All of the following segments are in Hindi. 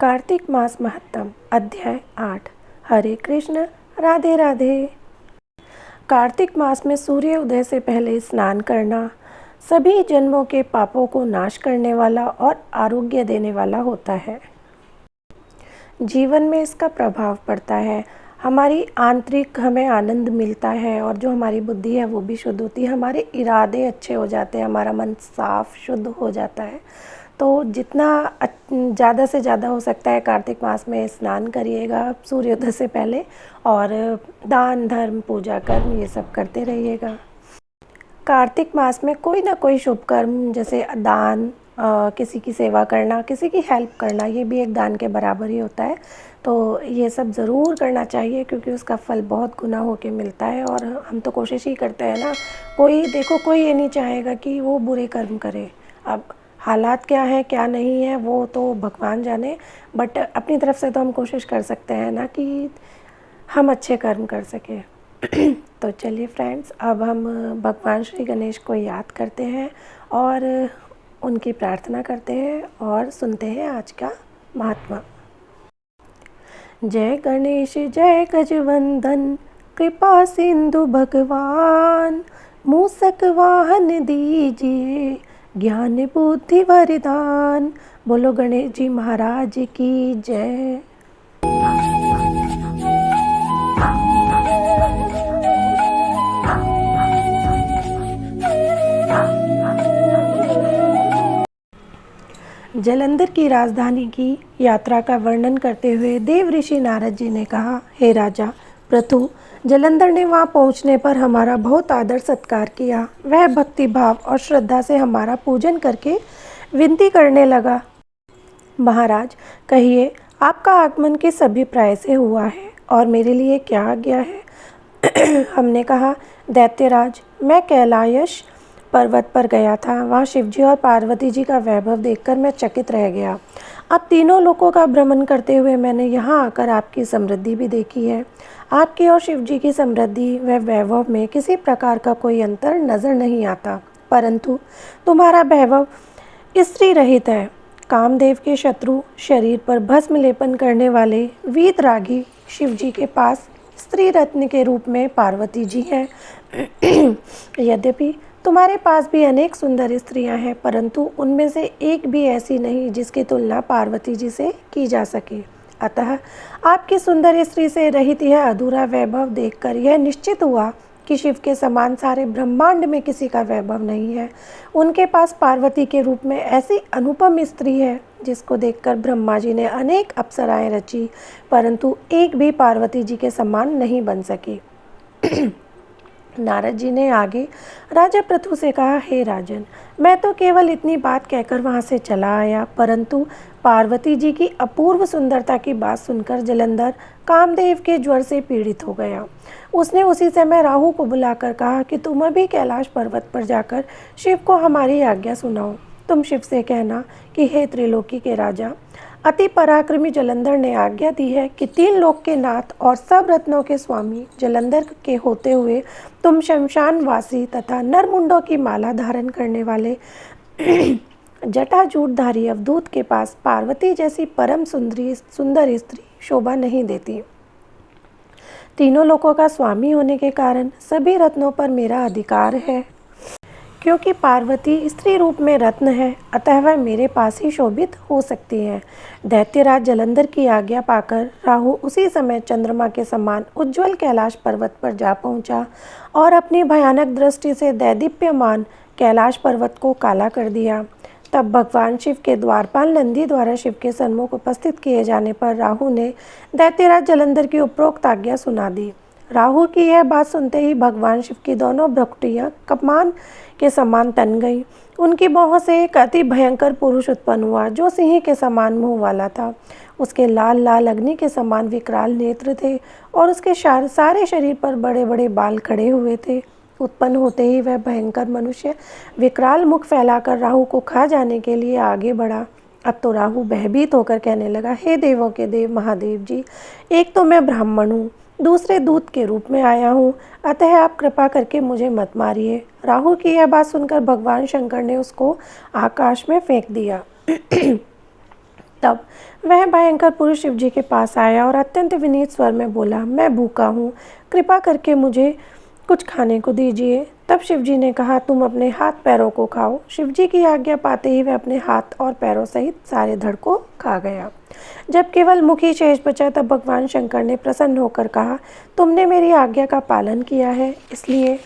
कार्तिक मास महत्तम अध्याय 8। हरे कृष्ण राधे राधे। कार्तिक मास में सूर्य उदय से पहले स्नान करना सभी जन्मों के पापों को नाश करने वाला और आरोग्य देने वाला होता है। जीवन में इसका प्रभाव पड़ता है। हमारी आंतरिक हमें आनंद मिलता है और जो हमारी बुद्धि है वो भी शुद्ध होती है। हमारे इरादे अच्छे हो जाते हैं, हमारा मन साफ शुद्ध हो जाता है। तो जितना ज़्यादा से ज़्यादा हो सकता है कार्तिक मास में स्नान करिएगा सूर्योदय से पहले, और दान धर्म पूजा कर्म ये सब करते रहिएगा। कार्तिक मास में कोई ना कोई शुभ कर्म जैसे दान, किसी की सेवा करना, किसी की हेल्प करना, ये भी एक दान के बराबर ही होता है। तो ये सब ज़रूर करना चाहिए क्योंकि उसका फल बहुत गुना होके मिलता है। और हम तो कोशिश ही करते हैं ना, कोई ये नहीं चाहेगा कि वो बुरे कर्म करे। अब हालात क्या है क्या नहीं है वो तो भगवान जाने, बट अपनी तरफ से तो हम कोशिश कर सकते हैं ना कि हम अच्छे कर्म कर सकें। तो चलिए फ्रेंड्स, अब हम भगवान श्री गणेश को याद करते हैं और उनकी प्रार्थना करते हैं और सुनते हैं आज का महात्मा। जय गणेश जय गजवंदन, कृपा सिंधु भगवान, मूसक वाहन दीजिए, ज्ञान बुद्धि वरदान। बोलो गणेश जी महाराज की जय। जालंधर की राजधानी की यात्रा का वर्णन करते हुए देव ऋषि नारद जी ने कहा, हे राजा पृथु, जालंधर ने वहाँ पहुँचने पर हमारा बहुत आदर सत्कार किया। वह भक्ति भाव और श्रद्धा से हमारा पूजन करके विनती करने लगा, महाराज कहिए आपका आगमन किस अभिप्राय से हुआ है और मेरे लिए क्या आज्ञा है। हमने कहा, दैत्यराज, मैं कैलाश पर्वत पर गया था। वहाँ शिवजी और पार्वती जी का वैभव देखकर मैं चकित रह गया। अब तीनों लोकों का भ्रमण करते हुए मैंने यहाँ आकर आपकी समृद्धि भी देखी है। आपकी और शिवजी की समृद्धि व वैभव में किसी प्रकार का कोई अंतर नज़र नहीं आता, परंतु तुम्हारा वैभव स्त्री रहित है। कामदेव के शत्रु, शरीर पर भस्म लेपन करने वाले वीतरागी शिवजी के पास स्त्री रत्न के रूप में पार्वती जी हैं। यद्यपि तुम्हारे पास भी अनेक सुंदर स्त्रियां हैं, परंतु उनमें से एक भी ऐसी नहीं जिसकी तुलना पार्वती जी से की जा सके। अतः आपकी सुंदर स्त्री से रहित यह अधूरा वैभव देखकर यह निश्चित हुआ कि शिव के समान सारे ब्रह्मांड में किसी का वैभव नहीं है। उनके पास पार्वती के रूप में ऐसी अनुपम स्त्री है जिसको देखकर ब्रह्मा जी ने अनेक अप्सराएं रची, परंतु एक भी पार्वती जी के समान नहीं बन सकी। नारद जी ने आगे राजा पृथु से कहा, हे राजन, मैं तो केवल इतनी बात कहकर वहाँ से चला आया, परंतु पार्वती जी की अपूर्व सुंदरता की बात सुनकर जालंधर कामदेव के ज्वर से पीड़ित हो गया। उसने उसी समय राहु को बुलाकर कहा कि तुम अभी कैलाश पर्वत पर जाकर शिव को हमारी आज्ञा सुनाओ। तुम शिव से कहना कि हे त्रिलोकी के राजा, अति पराक्रमी जालंधर ने आज्ञा दी है कि 3 लोक के नाथ और सब रत्नों के स्वामी जालंधर के होते हुए तुम शमशानवासी तथा नरमुंडों की माला धारण करने वाले जटाजूटधारी अवधूत के पास पार्वती जैसी परम सुंदर स्त्री शोभा नहीं देती। तीनों लोकों का स्वामी होने के कारण सभी रत्नों पर मेरा अधिकार है। क्योंकि पार्वती स्त्री रूप में रत्न है, अतः वह मेरे पास ही शोभित हो सकती है। दैत्यराज जालंधर की आज्ञा पाकर राहु उसी समय चंद्रमा के समान उज्ज्वल कैलाश पर्वत पर जा पहुंचा और अपनी भयानक दृष्टि से दैदीप्यमान कैलाश पर्वत को काला कर दिया। तब भगवान शिव के द्वारपाल नंदी द्वारा शिव के सन्मुख उपस्थित किए जाने पर राहु ने दैत्यराज जालंधर की उपरोक्त आज्ञा सुना दी। राहु की यह बात सुनते ही भगवान शिव की दोनों भ्रुकुटियाँ कमान के समान तन गई। उनकी बाहों से एक अति भयंकर पुरुष उत्पन्न हुआ जो सिंह के समान मुंह वाला था। उसके लाल लाल अग्नि के समान विकराल नेत्र थे और उसके सारे शरीर पर बड़े बड़े बाल खड़े हुए थे। उत्पन्न होते ही वह भयंकर मनुष्य विकराल मुख फैलाकर राहु को खा जाने के लिए आगे बढ़ा। अब तो राहु भयभीत होकर कहने लगा, हे देवों के देव महादेव जी, एक तो मैं ब्राह्मण हूँ, दूसरे दूत के रूप में आया हूँ, अतः आप कृपा करके मुझे मत मारिए। राहु की यह बात सुनकर भगवान शंकर ने उसको आकाश में फेंक दिया। तब वह भयंकर पुरुष शिवजी के पास आया और अत्यंत विनीत स्वर में बोला, मैं भूखा हूँ, कृपा करके मुझे कुछ खाने को दीजिए। तब शिवजी ने कहा, तुम अपने हाथ पैरों को खाओ। शिवजी की आज्ञा पाते ही वह अपने हाथ और पैरों सहित सारे धड़ को खा गया। जब केवल मुख ही शेष बचा तब भगवान शंकर ने प्रसन्न होकर कहा, तुमने मेरी आज्ञा का पालन किया है, इसलिए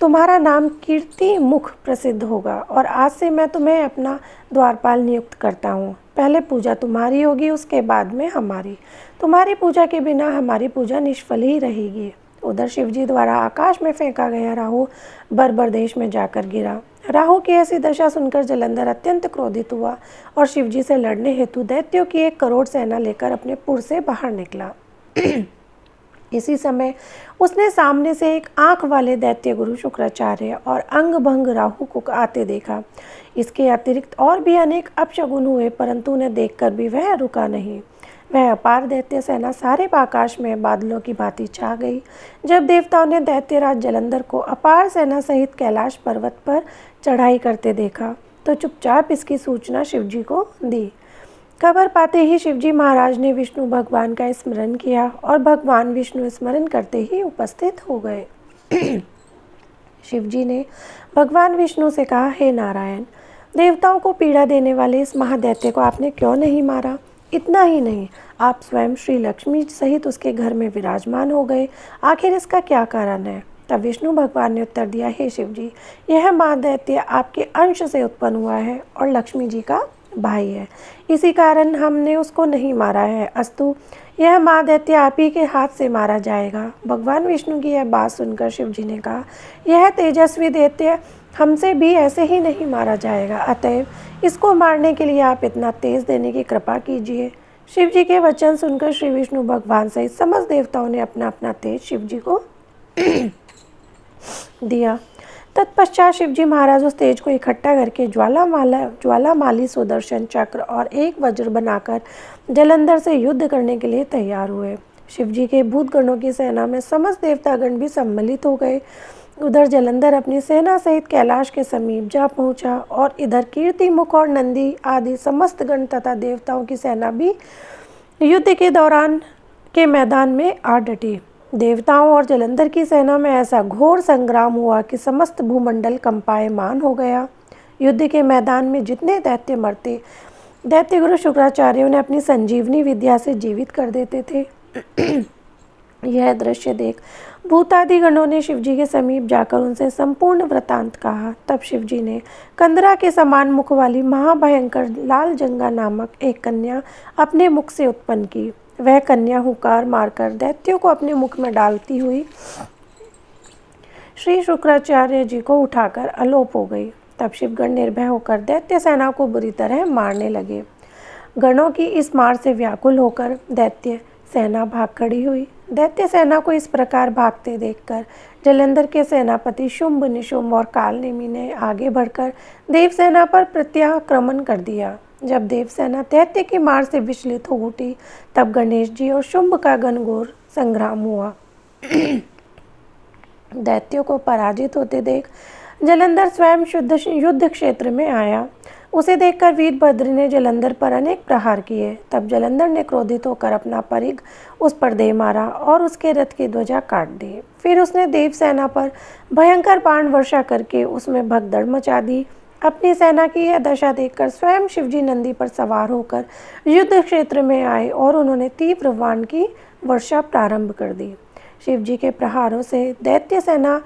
तुम्हारा नाम कीर्ति मुख प्रसिद्ध होगा और आज से मैं तुम्हें अपना द्वारपाल नियुक्त करता हूँ। पहले पूजा तुम्हारी होगी, उसके बाद में हमारी। तुम्हारी पूजा के बिना हमारी पूजा निष्फल ही रहेगी। उधर शिवजी द्वारा आकाश में फेंका गया राहु बर्बर देश में जाकर गिरा। राहु की ऐसी दशा सुनकर जलंधर अत्यंत क्रोधित हुआ और शिवजी से लड़ने हेतु दैत्यों की 1 करोड़ सेना लेकर अपने पुर से बाहर निकला। इसी समय उसने सामने से एक आंख वाले दैत्य गुरु शुक्राचार्य और अंग भंग राहु को आते देखा। इसके अतिरिक्त और भी अनेक अपशगुन हुए, परंतु उन्हें देखकर भी वह रुका नहीं। वह अपार दैत्य सेना सारे आकाश में बादलों की भांति छा गई। जब देवताओं ने दैत्यराज जलंधर को अपार सेना सहित कैलाश पर्वत पर चढ़ाई करते देखा तो चुपचाप इसकी सूचना शिवजी को दी। खबर पाते ही शिवजी महाराज ने विष्णु भगवान का स्मरण किया और भगवान विष्णु स्मरण करते ही उपस्थित हो गए। शिवजी ने भगवान विष्णु से कहा, हे नारायण, देवताओं को पीड़ा देने वाले इस महादैत्य को आपने क्यों नहीं मारा? इतना ही नहीं, आप स्वयं श्री लक्ष्मी सहित उसके घर में विराजमान हो गए। आखिर इसका क्या कारण है? तब विष्णु भगवान ने उत्तर दिया, हे शिवजी, यह महादैत्य आपके अंश से उत्पन्न हुआ है और लक्ष्मी जी का भाई है, इसी कारण हमने उसको नहीं मारा है। अस्तु, यह महादैत्य आप ही के हाथ से मारा जाएगा। भगवान विष्णु की यह बात सुनकर शिवजी ने कहा, यह तेजस्वी दैत्य हमसे भी ऐसे ही नहीं मारा जाएगा, अतएव इसको मारने के लिए आप इतना तेज देने की कृपा कीजिए। शिवजी के वचन सुनकर श्री विष्णु भगवान सहित समस्त देवताओं ने अपना अपना तेज शिवजी को दिया। तत्पश्चात शिवजी महाराज उस तेज को इकट्ठा करके ज्वालामाली सुदर्शन चक्र और एक वज्र बनाकर जलंधर से युद्ध करने के लिए तैयार हुए। शिवजी के भूतगणों की सेना में समस्त देवतागण भी सम्मिलित हो गए। उधर जलंधर अपनी सेना सहित कैलाश के समीप जा पहुंचा और इधर कीर्तिमुख और नंदी आदि समस्त गण तथा देवताओं की सेना भी युद्ध के दौरान के मैदान में आ डटी। देवताओं और जलंधर की सेना में ऐसा घोर संग्राम हुआ कि समस्त भूमंडल कंपायमान हो गया। युद्ध के मैदान में जितने दैत्य मरते, दैत्य गुरु शुक्राचार्यों ने अपनी संजीवनी विद्या से जीवित कर देते थे। यह दृश्य देख भूतादि गणों ने शिवजी के समीप जाकर उनसे संपूर्ण वृतांत कहा। तब शिवजी ने कंदरा के समान मुख वाली महाभयंकर लाल जंगा नामक एक कन्या अपने मुख से उत्पन्न की। वह कन्या हुंकार मारकर दैत्यों को अपने मुख में डालती हुई श्री शुक्राचार्य जी को उठाकर अलोप हो गई। तब शिवगण निर्भय होकर दैत्य सेना को बुरी तरह मारने लगे। गणों की इस मार से व्याकुल होकर दैत्य सेना भाग खड़ी हुई। दैत्य सेना को इस प्रकार भागते देखकर जलंधर के सेनापति शुंभ, निशुंभ और कालनेमी ने आगे बढ़कर देवसेना पर प्रत्याक्रमण कर दिया। जब देवसेना दैत्य की मार से विचलित हो उठी तब गणेश जी और शुंभ का घनघोर संग्राम हुआ। दैत्यों को पराजित होते देख जलंधर स्वयं युद्ध क्षेत्र में आया। उसे देखकर वीरभद्र ने जलंधर पर अनेक प्रहार किए। तब जलंधर ने क्रोधित होकर अपना परिघ उस पर दे मारा और उसके रथ की ध्वजा काट दी। फिर उसने देवसेना पर भयंकर बाण वर्षा करके उसमें भगदड़ मचा दी। अपनी सेना की यह दशा देखकर स्वयं शिवजी नंदी पर सवार होकर युद्ध क्षेत्र में आए और उन्होंने तीव्र बाण की वर्षा प्रारंभ कर दी। शिवजी के प्रहारों से दैत्य सेना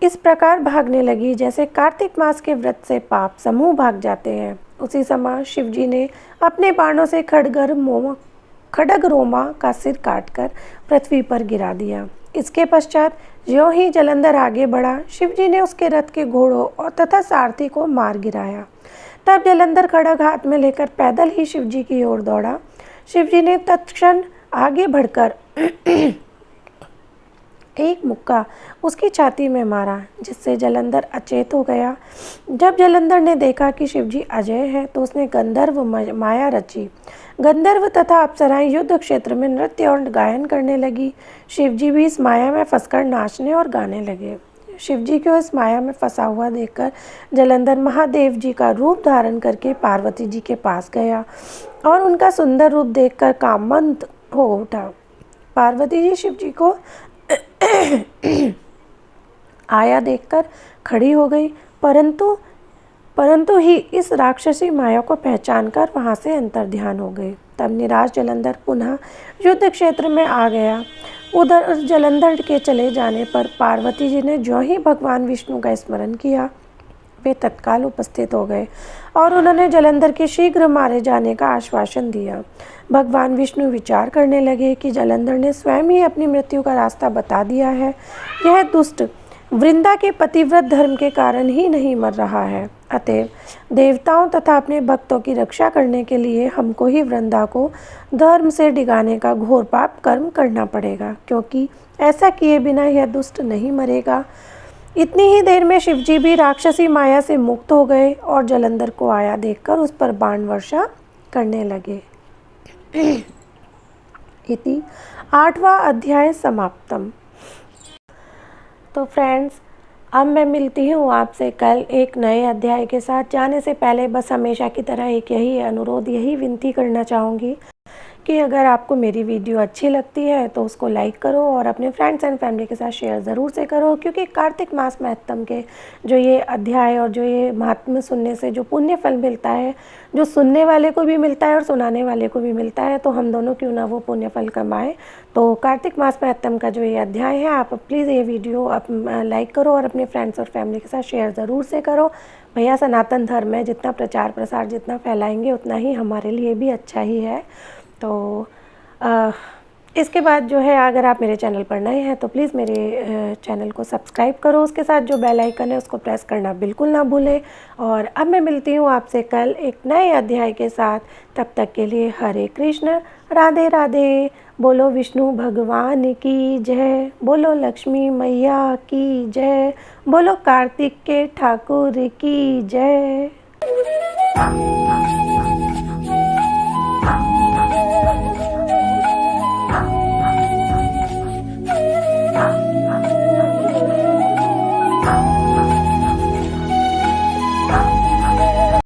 इस प्रकार भागने लगी जैसे कार्तिक मास के व्रत से पाप समूह भाग जाते हैं। उसी समय शिवजी ने अपने बाणों से खड्ग रोमा का सिर काटकर पृथ्वी पर गिरा दिया। इसके पश्चात ज्यों ही जलंधर आगे बढ़ा, शिवजी ने उसके रथ के घोड़ों और तथा सारथी को मार गिराया। तब जलंधर खड्ग हाथ में लेकर पैदल ही शिवजी की ओर दौड़ा। शिवजी ने तत्क्षण आगे बढ़कर एक मुक्का उसकी छाती में मारा, जिससे जलंधर अचेत हो गया। जब जलंधर ने देखा कि शिवजी अजय है तो उसने गंधर्व माया रची। गंधर्व तथा अप्सराएं युद्ध क्षेत्र में नृत्य और गायन करने लगी। शिवजी भी इस माया में फंसकर नाचने और गाने लगे। शिवजी को इस माया में फंसा हुआ देखकर जलंधर महादेव जी का रूप धारण करके पार्वती जी के पास गया और उनका सुंदर रूप देखकर काममंद हो उठा। पार्वती जी शिवजी को आया देखकर खड़ी हो गई, परंतु ही इस राक्षसी माया को पहचानकर वहां से अंतर्ध्यान हो गए। तब निराश जलंधर पुनः युद्ध क्षेत्र में आ गया। उधर जलंधर के चले जाने पर पार्वती जी ने जो ही भगवान विष्णु का स्मरण किया, वे तत्काल उपस्थित हो गए और उन्होंने जलंधर के शीघ्र मारे जाने का आश्वासन दिया। भगवान विष्णु विचार करने लगे कि जलंधर ने स्वयं ही अपनी मृत्यु का रास्ता बता दिया है। यह दुष्ट वृंदा के पतिव्रत धर्म के कारण ही नहीं मर रहा है, अतएव देवताओं तथा अपने भक्तों की रक्षा करने के लिए हमको ही वृंदा को धर्म से डिगाने का घोर पाप कर्म करना पड़ेगा, क्योंकि ऐसा किए बिना यह दुष्ट नहीं मरेगा। इतनी ही देर में शिवजी भी राक्षसी माया से मुक्त हो गए और जलंधर को आया देखकर उस पर बाण वर्षा करने लगे। इति 8वां अध्याय समाप्तम। तो फ्रेंड्स, अब मैं मिलती हूँ आपसे कल एक नए अध्याय के साथ। जाने से पहले बस हमेशा की तरह एक यही अनुरोध, यही विनती करना चाहूँगी कि अगर आपको मेरी वीडियो अच्छी लगती है तो उसको लाइक करो और अपने फ्रेंड्स एंड फैमिली के साथ शेयर ज़रूर से करो, क्योंकि कार्तिक मास महत्तम के जो ये अध्याय और जो ये महात्म्य सुनने से जो पुण्य फल मिलता है, जो सुनने वाले को भी मिलता है और सुनाने वाले को भी मिलता है, तो हम दोनों क्यों ना वो पुण्य फल कमाएँ। तो कार्तिक मास महत्तम का जो ये अध्याय है, आप प्लीज़ ये वीडियो आप लाइक करो और अपने फ्रेंड्स और फैमिली के साथ शेयर ज़रूर से करो। भैया सनातन धर्म है, जितना प्रचार प्रसार जितना फैलाएंगे उतना ही हमारे लिए भी अच्छा ही है। तो इसके बाद जो है, अगर आप मेरे चैनल पर नए हैं तो प्लीज़ मेरे चैनल को सब्सक्राइब करो, उसके साथ जो बेल आइकन है उसको प्रेस करना बिल्कुल ना भूलें। और अब मैं मिलती हूँ आपसे कल एक नए अध्याय के साथ। तब तक के लिए हरे कृष्ण, राधे राधे। बोलो विष्णु भगवान की जय, बोलो लक्ष्मी मैया की जय, बोलो कार्तिक के ठाकुर की जय।